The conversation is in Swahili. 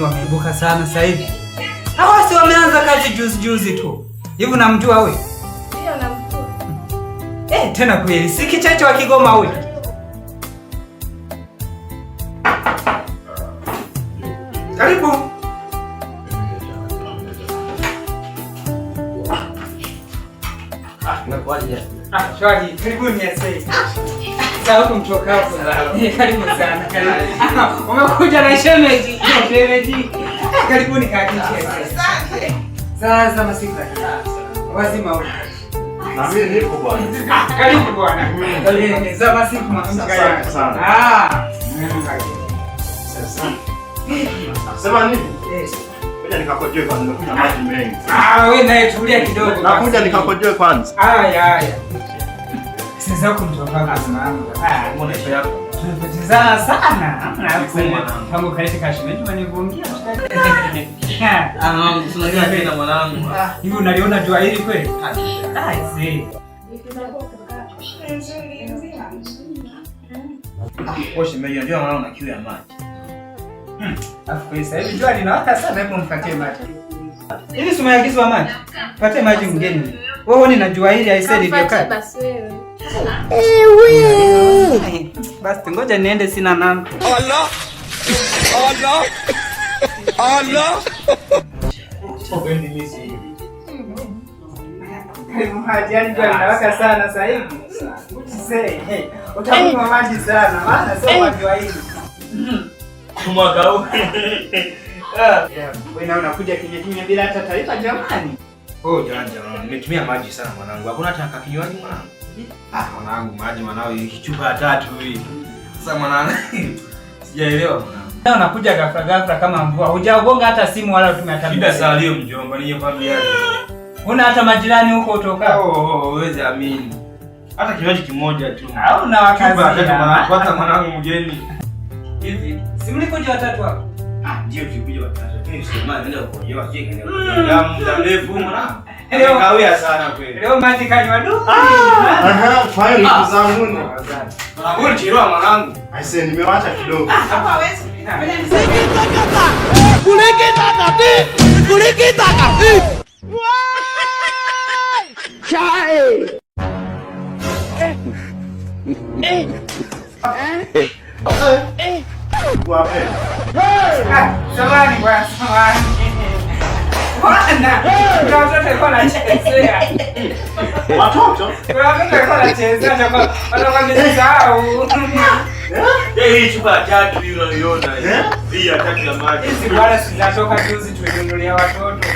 mafundi wameibuka sana sasa hivi. Hawa si wameanza kazi juzi tu. Hivi unamjua wewe? Ndio namjua. Tena kweli si kichache wa Kigoma wewe. Karibu. Shwari, karibuni asante. Sawa kumtoka hapo. Karibu sana. Karibu. Umekuja na shemeji. Karibuni kaka. Asante. Sasa masiku. Wazima huko. Na mimi nipo bwana. Karibu bwana. Sasa masiku mkamka. Sasa. Sema nini? Ngoja nikakojoe kwanza, nimekunywa maji mengi. Wewe naye tulia kidogo. Nakuja nikakojoe kwanza. Haya. Sasa kumtoka kwa mama. Mbona hiyo yako? Tunapotezana sana. Tangu kalete kashimeji wanivungia. Tunajua tena mwanangu. Hivi unaliona jua hili kweli? Si. Oshe meji, unajua mwanangu na kiu ya maji. Afu kwa sasa hivi jua linawaka sana, hebu mkatie maji. Hivi si umeagizwa maji? Patie maji mgeni. Wewe ni najua hili aisedi ndio kali. Basi wewe. Basi ngoja niende, sina namba. Allah. Opendi misi. Maji yani jua linawaka sana sasa hivi. Utakunywa maji sana, maana sio maji wa hili. Mwaka huu. Wewe unakuja kimya bila hata taarifa jamani. Janja, nimetumia maji sana mwanangu. Hakuna hata kinywaji mwanangu. Mwanangu maji mwanao chupa 3 hii. Sasa mwanangu sijaelewa mwanangu. Leo unakuja ghafla kama mvua. Hujagonga hata simu wala utumia tabia. Shida saa leo mjomba, nije kwambia yake. Una hata majirani huko utoka? Uweze amini. Hata kinywaji kimoja tu. Au na wakazi. Kwanza mwanangu mgeni. Hivi, si mlikuja watatu hapo? Ndio tulikuja watatu. Lakini sema nenda kuojewa kike ndio. Muda mrefu mwanangu. Kawia sana kweli. Leo maji kanywa du. Faili kuzangu ni. Mwanangu chirua mwanangu. Aise nimewacha kidogo. Hawezi. Kulikita kati. Chai. Wape. Samahani bwana, samahani. Bwana, kuna watoto walikuwa wanachezea. Watoto? Kuna watoto walikuwa wanachezea kwa wamesahau. Hii chupa ya 3 hiyo unaiona hii. Hii ya 3 ya maji. Hizi bwana zinatoka juzi tulinunulia watoto.